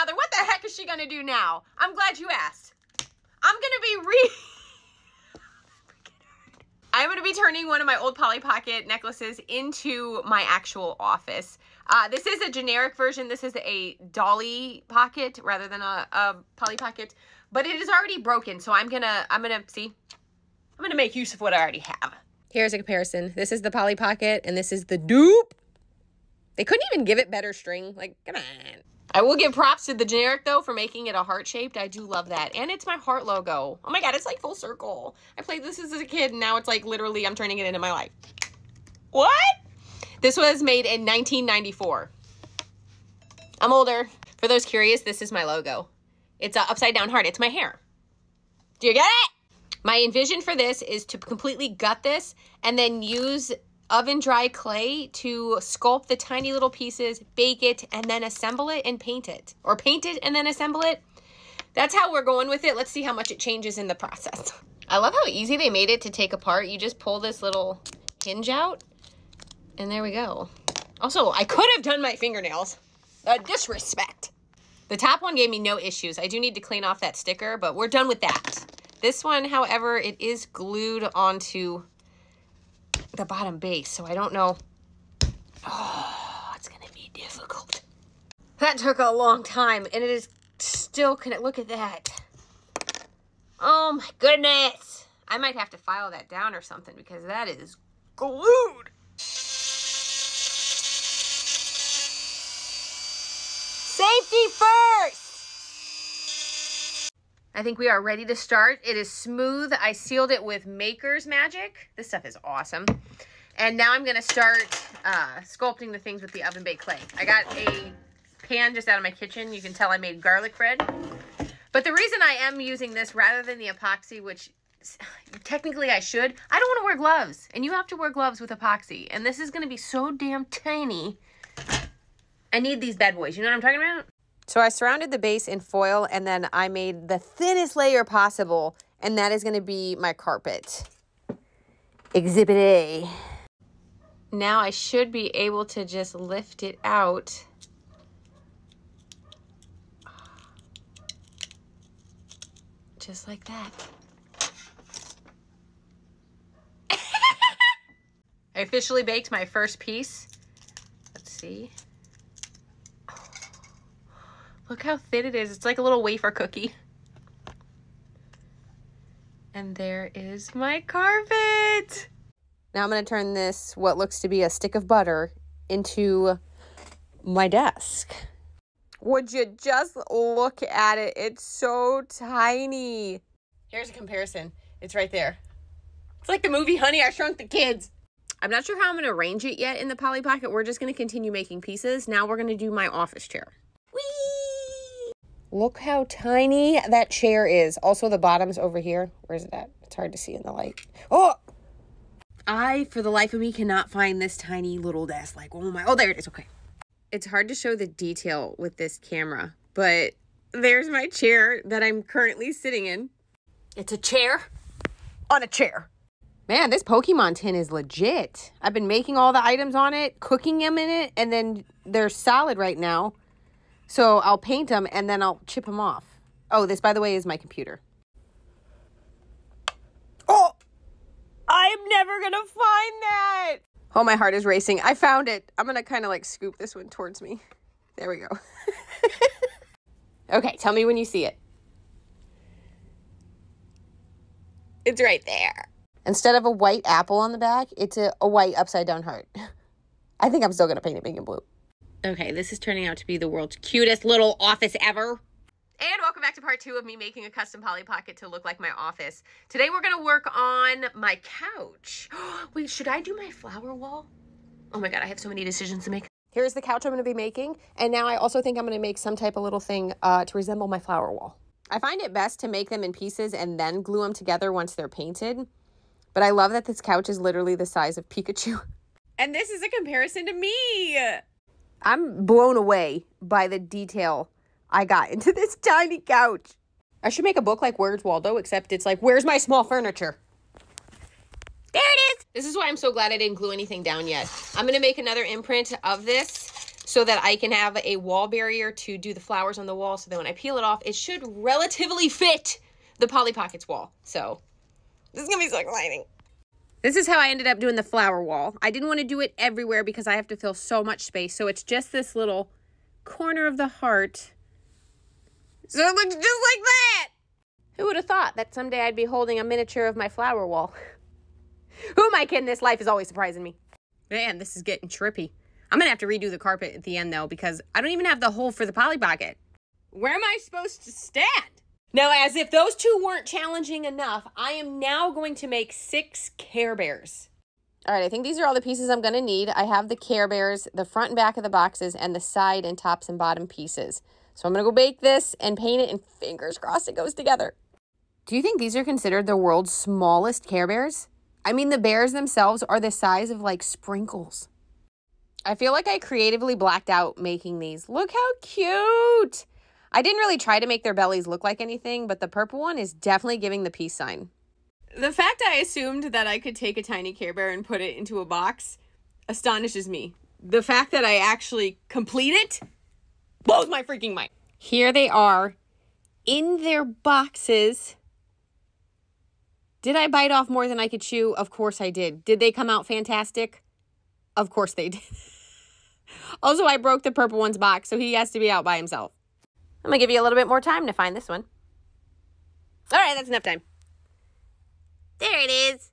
another. What the heck is she gonna do now? I'm glad you asked. I'm gonna be turning one of my old Polly Pocket necklaces into my actual office. This is a generic version. This is a dolly pocket rather than a Polly Pocket, but it is already broken. So I'm gonna make use of what I already have. Here's a comparison. This is the Polly Pocket and this is the dupe. They couldn't even give it better string. Like, come on. I will give props to the generic, though, for making it a heart-shaped. I do love that. And it's my heart logo. Oh, my God. It's like full circle. I played this as a kid, and now it's like literally I'm turning it into my life. What? This was made in 1994. I'm older. For those curious, this is my logo. It's an upside-down heart. It's my hair. Do you get it? My envision for this is to completely gut this and then use oven dry clay to sculpt the tiny little pieces, bake it, and then assemble it and paint it. Or paint it and then assemble it. That's how we're going with it. Let's see how much it changes in the process. I love how easy they made it to take apart. You just pull this little hinge out, and there we go. Also, I could have done my fingernails. Disrespect. The top one gave me no issues. I do need to clean off that sticker, but we're done with that. This one, however, it is glued onto the bottom base, so I don't know. Oh, it's gonna be difficult. That took a long time, and it is still connected. Look at that. Oh my goodness. I might have to file that down or something because that is glued. Safety first. I think we are ready to start. It is smooth. I sealed it with Maker's Magic. This stuff is awesome. And now I'm going to start sculpting the things with the oven baked clay. I got a pan just out of my kitchen. You can tell I made garlic bread. But the reason I am using this rather than the epoxy, which technically I should, I don't want to wear gloves. And you have to wear gloves with epoxy. And this is going to be so damn tiny. I need these bad boys. You know what I'm talking about? So I surrounded the base in foil, and then I made the thinnest layer possible, and that is going to be my carpet. Exhibit A. Now I should be able to just lift it out. Just like that. I officially baked my first piece. Let's see. Look how thin it is. It's like a little wafer cookie. And there is my carpet. Now I'm going to turn this, what looks to be a stick of butter, into my desk. Would you just look at it? It's so tiny. Here's a comparison. It's right there. It's like the movie Honey, I Shrunk the Kids. I'm not sure how I'm going to arrange it yet in the Polly Pocket. We're just going to continue making pieces. Now we're going to do my office chair. Whee! Look how tiny that chair is. Also, the bottom's over here. Where's it at? It's hard to see in the light. Oh! I, for the life of me, cannot find this tiny little desk. Like, oh my, oh, there it is. Okay. It's hard to show the detail with this camera, but there's my chair that I'm currently sitting in. It's a chair on a chair. Man, this Pokemon tin is legit. I've been making all the items on it, cooking them in it, and then they're solid right now. So I'll paint them and then I'll chip them off. Oh, this, by the way, is my computer. Oh, I'm never going to find that. Oh, my heart is racing. I found it. I'm going to kind of like scoop this one towards me. There we go. Okay, tell me when you see it. It's right there. Instead of a white apple on the back, it's a white upside down heart. I think I'm still going to paint it pink and blue. Okay, this is turning out to be the world's cutest little office ever. And welcome back to part 2 of me making a custom Polly Pocket to look like my office. Today we're going to work on my couch. Wait, should I do my flower wall? Oh my God, I have so many decisions to make. Here's the couch I'm going to be making. And now I also think I'm going to make some type of little thing to resemble my flower wall. I find it best to make them in pieces and then glue them together once they're painted. But I love that this couch is literally the size of Pikachu. And this is a comparison to me. I'm blown away by the detail I got into this tiny couch. I should make a book like Where's Waldo, except it's like, where's my small furniture? There it is. This is why I'm so glad I didn't glue anything down yet. I'm going to make another imprint of this so that I can have a wall barrier to do the flowers on the wall. So that when I peel it off, it should relatively fit the Polly Pockets wall. So this is going to be so exciting. This is how I ended up doing the flower wall. I didn't want to do it everywhere because I have to fill so much space. So it's just this little corner of the heart. So it looks just like that. Who would have thought that someday I'd be holding a miniature of my flower wall? Who am I kidding? This life is always surprising me. Man, this is getting trippy. I'm going to have to redo the carpet at the end, though, because I don't even have the hole for the Polly Pocket. Where am I supposed to stand? Now, as if those two weren't challenging enough, I am now going to make 6 Care Bears. All right, I think these are all the pieces I'm going to need. I have the Care Bears, the front and back of the boxes, and the side and tops and bottom pieces. So I'm going to go bake this and paint it, and fingers crossed it goes together. Do you think these are considered the world's smallest Care Bears? I mean, the bears themselves are the size of, like, sprinkles. I feel like I creatively blacked out making these. Look how cute! I didn't really try to make their bellies look like anything, but the purple one is definitely giving the peace sign. The fact I assumed that I could take a tiny Care Bear and put it into a box astonishes me. The fact that I actually complete it blows my freaking mind. Here they are in their boxes. Did I bite off more than I could chew? Of course I did. Did they come out fantastic? Of course they did. Also, I broke the purple one's box, so he has to be out by himself. I'm going to give you a little bit more time to find this one. All right, that's enough time. There it is.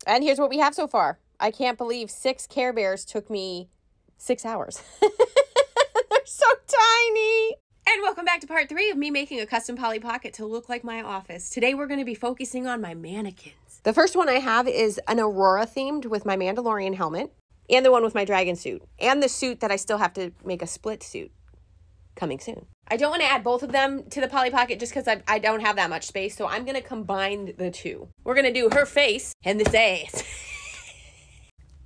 And here's what we have so far. I can't believe 6 Care Bears took me 6 hours. They're so tiny. And welcome back to part 3 of me making a custom Polly Pocket to look like my office. Today we're going to be focusing on my mannequins. The first one I have is an Aurora themed with my Mandalorian helmet, and the one with my dragon suit, and the suit that I still have to make a split suit coming soon. I don't want to add both of them to the Polly Pocket just because I don't have that much space, so I'm going to combine the two. We're going to do her face and this ass.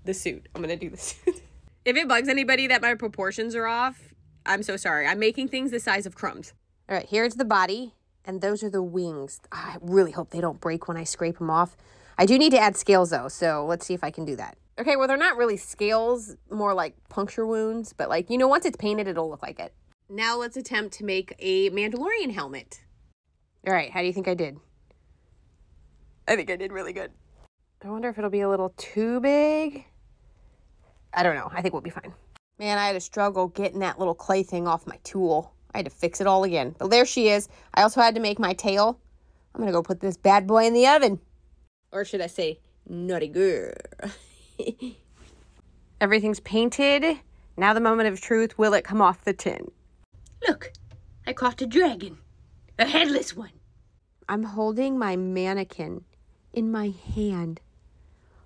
The suit. I'm going to do the suit. If it bugs anybody that my proportions are off, I'm so sorry. I'm making things the size of crumbs. All right, here's the body, and those are the wings. I really hope they don't break when I scrape them off. I do need to add scales, though, so let's see if I can do that. Okay, well, they're not really scales, more like puncture wounds, but, like, you know, once it's painted, it'll look like it. Now let's attempt to make a Mandalorian helmet. All right, how do you think I did? I think I did really good. I wonder if it'll be a little too big. I don't know. I think we'll be fine. Man, I had to struggle getting that little clay thing off my tool. I had to fix it all again. But there she is. I also had to make my tail. I'm going to go put this bad boy in the oven. Or should I say, naughty girl. Everything's painted. Now the moment of truth. Will it come off the tin? Look, I caught a dragon. A headless one. I'm holding my mannequin in my hand.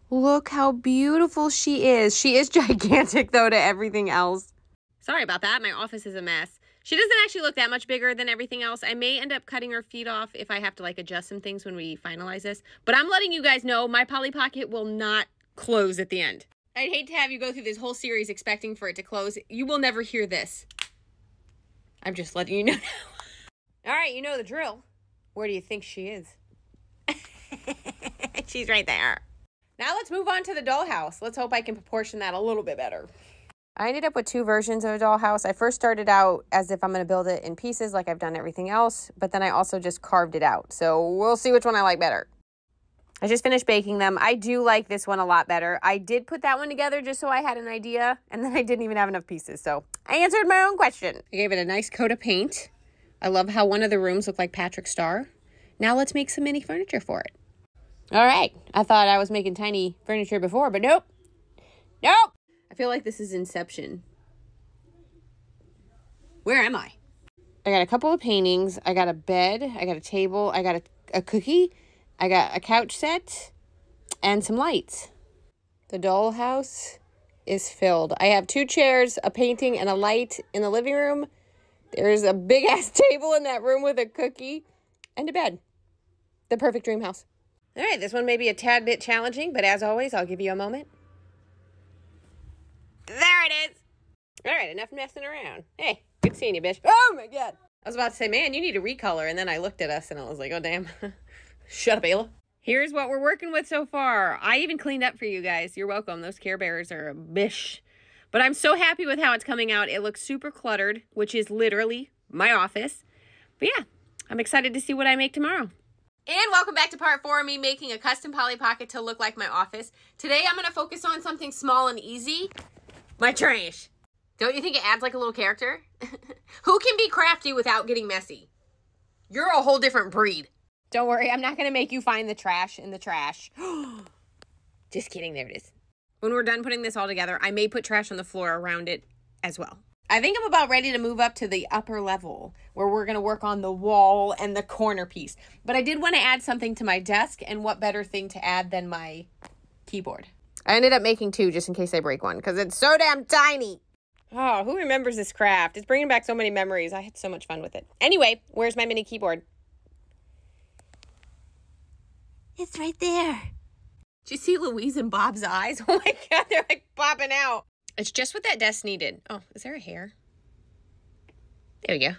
Look how beautiful she is. She is gigantic, though, to everything else. Sorry about that. My office is a mess. She doesn't actually look that much bigger than everything else. I may end up cutting her feet off if I have to, like, adjust some things when we finalize this. But I'm letting you guys know my Polly Pocket will not close at the end. I'd hate to have you go through this whole series expecting for it to close. You will never hear this. I'm just letting you know now. All right, you know the drill. Where do you think she is? She's right there. Now let's move on to the dollhouse. Let's hope I can proportion that a little bit better. I ended up with 2 versions of a dollhouse. I first started out as if I'm going to build it in pieces like I've done everything else, but then I also just carved it out. So we'll see which one I like better. I just finished baking them. I do like this one a lot better. I did put that one together just so I had an idea, and then I didn't even have enough pieces. So I answered my own question. I gave it a nice coat of paint. I love how one of the rooms looked like Patrick Star. Now let's make some mini furniture for it. All right. I thought I was making tiny furniture before, but nope. Nope. I feel like this is Inception. Where am I? I got a couple of paintings. I got a bed. I got a table. I got a cookie. I got a couch set and some lights. The dollhouse is filled. I have 2 chairs, a painting, and a light in the living room. There's a big-ass table in that room with a cookie and a bed. The perfect dream house. All right, this one may be a tad bit challenging, but as always, I'll give you a moment. There it is. All right, enough messing around. Hey, good seeing you, bitch. Oh, my God. I was about to say, man, you need a recolor, and then I looked at us, and I was like, oh, damn. Shut up, Ayla. Here's what we're working with so far. I even cleaned up for you guys. You're welcome. Those Care Bears are a bish. But I'm so happy with how it's coming out. It looks super cluttered, which is literally my office. But yeah, I'm excited to see what I make tomorrow. And welcome back to part 4 of me making a custom Polly Pocket to look like my office. Today I'm going to focus on something small and easy. My trash. Don't you think it adds like a little character? Who can be crafty without getting messy? You're a whole different breed. Don't worry, I'm not going to make you find the trash in the trash. Just kidding, there it is. When we're done putting this all together, I may put trash on the floor around it as well. I think I'm about ready to move up to the upper level where we're going to work on the wall and the corner piece. But I did want to add something to my desk, and what better thing to add than my keyboard. I ended up making 2 just in case I break one because it's so damn tiny. Oh, who remembers this craft? It's bringing back so many memories. I had so much fun with it. Anyway, where's my mini keyboard? It's right there. Did you see Louise and Bob's eyes? Oh my God, they're like popping out. It's just what that desk needed. Oh, is there a hair? There we go.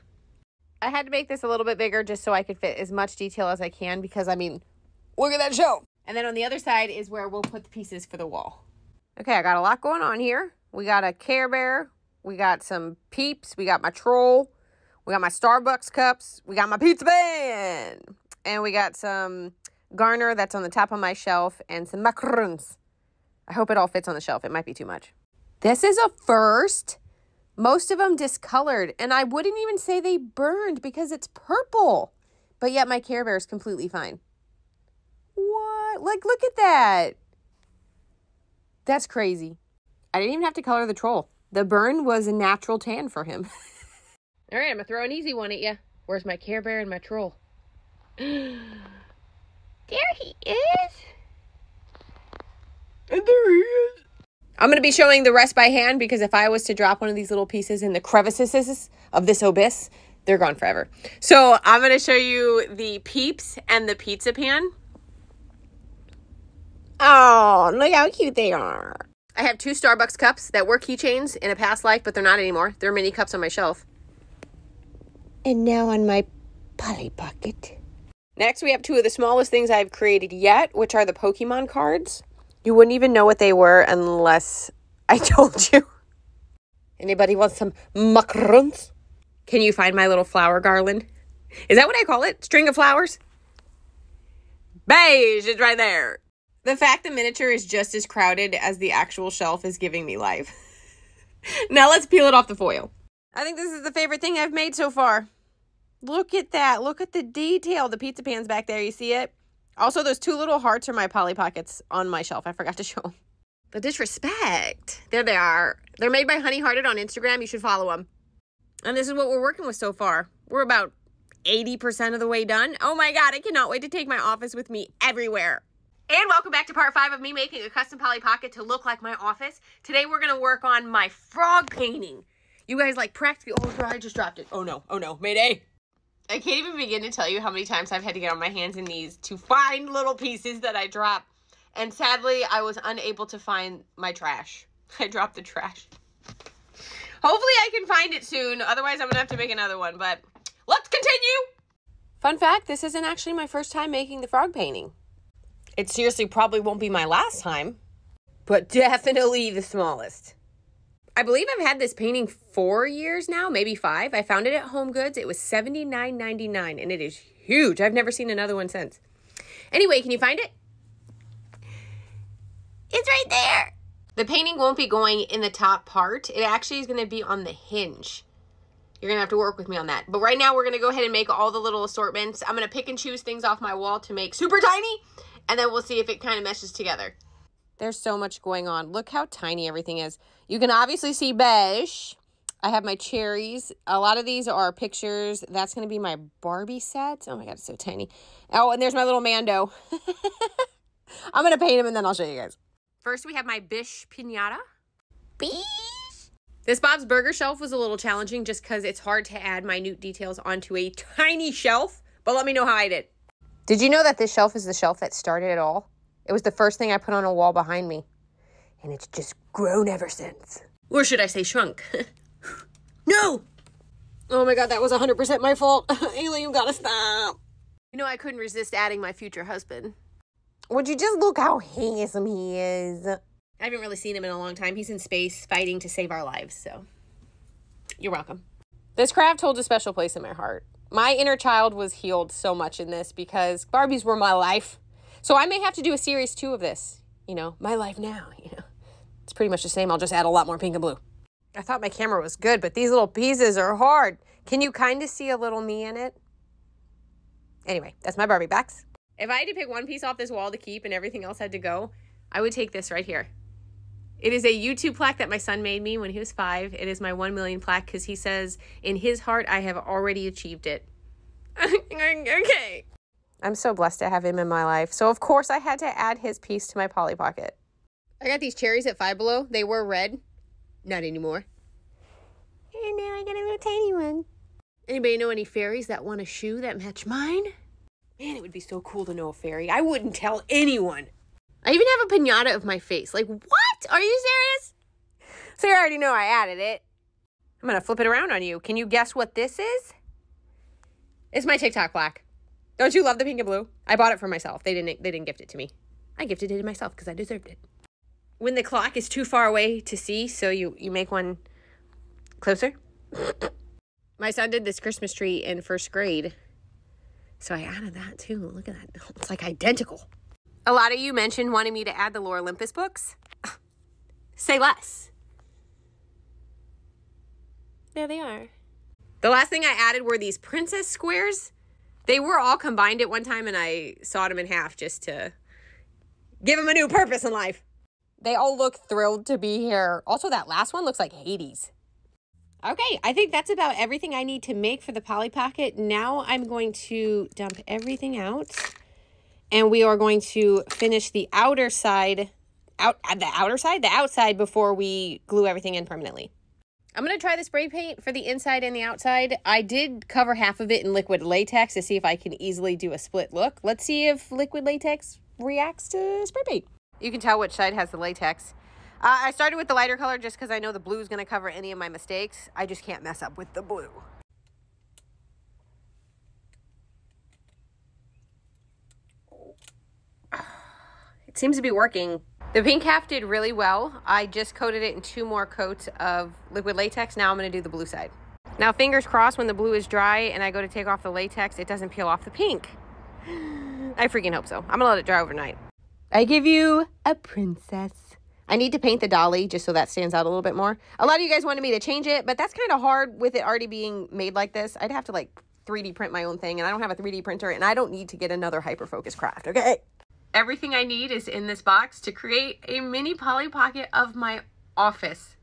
I had to make this a little bit bigger just so I could fit as much detail as I can because, I mean, look at that shelf. And then on the other side is where we'll put the pieces for the wall. Okay, I got a lot going on here. We got a Care Bear. We got some Peeps. We got my troll. We got my Starbucks cups. We got my pizza pan. And we got some garner that's on the top of my shelf and some macaroons. I hope it all fits on the shelf. It might be too much. This is a first. Most of them discolored, and I wouldn't even say they burned because it's purple. But yet my Care Bear is completely fine. What? Like, look at that. That's crazy. I didn't even have to color the troll. The burn was a natural tan for him. All right, I'm going to throw an easy one at you. Where's my Care Bear and my troll? There he is. And there he is. I'm going to be showing the rest by hand because if I was to drop one of these little pieces in the crevices of this abyss, they're gone forever. So I'm going to show you the Peeps and the pizza pan. Oh, look how cute they are. I have 2 Starbucks cups that were keychains in a past life, but they're not anymore. They're mini cups on my shelf. And now on my Polly Pocket. Next, we have 2 of the smallest things I've created yet, which are the Pokemon cards. You wouldn't even know what they were unless I told you. Anybody want some macarons? Can you find my little flower garland? Is that what I call it? String of flowers? Beige, it's right there. The fact the miniature is just as crowded as the actual shelf is giving me life. Now let's peel it off the foil. I think this is the favorite thing I've made so far. Look at that. Look at the detail. The pizza pan's back there. You see it? Also, those 2 little hearts are my Polly Pockets on my shelf. I forgot to show them. The disrespect. There they are. They're made by Honey Hearted on Instagram. You should follow them. And this is what we're working with so far. We're about 80% of the way done. Oh my God, I cannot wait to take my office with me everywhere. And welcome back to part 5 of me making a custom Polly Pocket to look like my office. Today we're going to work on my frog painting. You guys like practically, oh, I just dropped it. Oh no, Mayday. I can't even begin to tell you how many times I've had to get on my hands and knees to find little pieces that I drop. And sadly, I was unable to find my trash. I dropped the trash. Hopefully I can find it soon. Otherwise, I'm going to have to make another one. But let's continue. Fun fact, this isn't actually my first time making the frog painting. It seriously probably won't be my last time. But definitely the smallest. I believe I've had this painting 4 years now, maybe 5. I found it at Home Goods. It was $79.99, and it is huge. I've never seen another one since. Anyway, can you find it? It's right there. The painting won't be going in the top part. It actually is going to be on the hinge. You're going to have to work with me on that. But right now, we're going to go ahead and make all the little assortments. I'm going to pick and choose things off my wall to make super tiny, and then we'll see if it kind of meshes together. There's so much going on. Look how tiny everything is. You can obviously see beige. I have my cherries. A lot of these are pictures. That's going to be my Barbie set. Oh my God, it's so tiny. Oh, and there's my little Mando. I'm going to paint him and then I'll show you guys. First, we have my Bish Pinata. Bish! This Bob's Burger shelf was a little challenging just because it's hard to add minute details onto a tiny shelf. But let me know how I did. Did you know that this shelf is the shelf that started it all? It was the first thing I put on a wall behind me. And it's just grown ever since. Or should I say shrunk? No! Oh my God, that was 100% my fault. Ayla, you gotta stop. You know, I couldn't resist adding my future husband. Would you just look how handsome he is? I haven't really seen him in a long time. He's in space fighting to save our lives, so you're welcome. This craft holds a special place in my heart. My inner child was healed so much in this because Barbies were my life. So I may have to do a series 2 of this. You know, my life now, you know. It's pretty much the same. I'll just add a lot more pink and blue. I thought my camera was good, but these little pieces are hard. Can you kind of see a little me in it? Anyway, that's my Barbie box. If I had to pick one piece off this wall to keep and everything else had to go, I would take this right here. It is a YouTube plaque that my son made me when he was 5. It is my 1 million plaque because he says, in his heart, I have already achieved it. Okay. I'm so blessed to have him in my life. So, of course, I had to add his piece to my Polly Pocket. I got these cherries at Five Below. They were red. Not anymore. And now I got a little tiny one. Anybody know any fairies that want a shoe that match mine? Man, it would be so cool to know a fairy. I wouldn't tell anyone. I even have a piñata of my face. Like, what? Are you serious? So you already know I added it. I'm going to flip it around on you. Can you guess what this is? It's my TikTok plaque. Don't you love the pink and blue? I bought it for myself. They didn't gift it to me. I gifted it to myself because I deserved it. When the clock is too far away to see, so you make one closer. My son did this Christmas tree in 1st grade. So I added that too. Look at that. It's like identical. A lot of you mentioned wanting me to add the Lore Olympus books. Say less. There they are. The last thing I added were these princess squares. They were all combined at one time, and I sawed them in half just to give them a new purpose in life. They all look thrilled to be here. Also, that last one looks like Hades. Okay, I think that's about everything I need to make for the Polly Pocket. Now I'm going to dump everything out, and we are going to finish the outside before we glue everything in permanently. I'm going to try the spray paint for the inside and the outside. I did cover half of it in liquid latex to see if I can easily do a split look. Let's see if liquid latex reacts to spray paint. You can tell which side has the latex. I started with the lighter color just because I know the blue is going to cover any of my mistakes. I just can't mess up with the blue. It seems to be working. The pink half did really well. I just coated it in 2 more coats of liquid latex. Now I'm going to do the blue side. Now, fingers crossed, when the blue is dry and I go to take off the latex, it doesn't peel off the pink. I freaking hope so. I'm going to let it dry overnight. I give you a princess. I need to paint the dolly just so that stands out a little bit more. A lot of you guys wanted me to change it, but that's kind of hard with it already being made like this. I'd have to like 3D print my own thing, and I don't have a 3D printer, and I don't need to get another hyperfocus craft, okay? Everything I need is in this box to create a mini Polly Pocket of my office.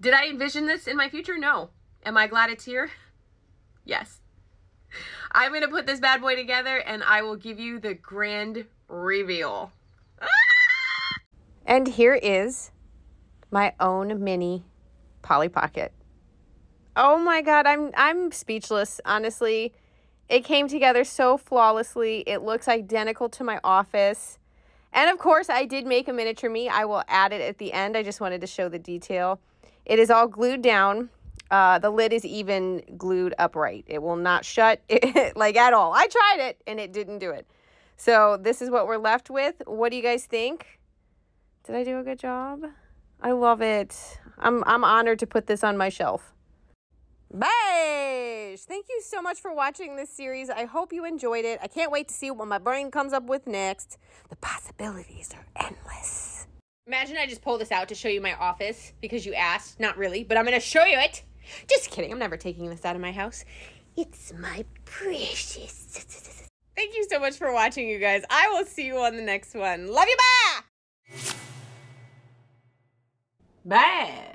Did I envision this in my future? No. Am I glad it's here? Yes. I'm going to put this bad boy together and I will give you the grand reveal. Ah! And here is my own mini Polly Pocket. Oh my God, I'm speechless, honestly. It came together so flawlessly. It looks identical to my office. And of course, I did make a miniature me. I will add it at the end. I just wanted to show the detail. It is all glued down. The lid is even glued upright. It will not shut like at all. I tried it and it didn't do it. So this is what we're left with. What do you guys think? Did I do a good job? I love it. I'm honored to put this on my shelf. Beige! Thank you so much for watching this series. I hope you enjoyed it. I can't wait to see what my brain comes up with next. The possibilities are endless. Imagine I just pull this out to show you my office because you asked. Not really, but I'm going to show you it. Just kidding. I'm never taking this out of my house. It's my precious. Thank you so much for watching, you guys. I will see you on the next one. Love you, bye! Bye!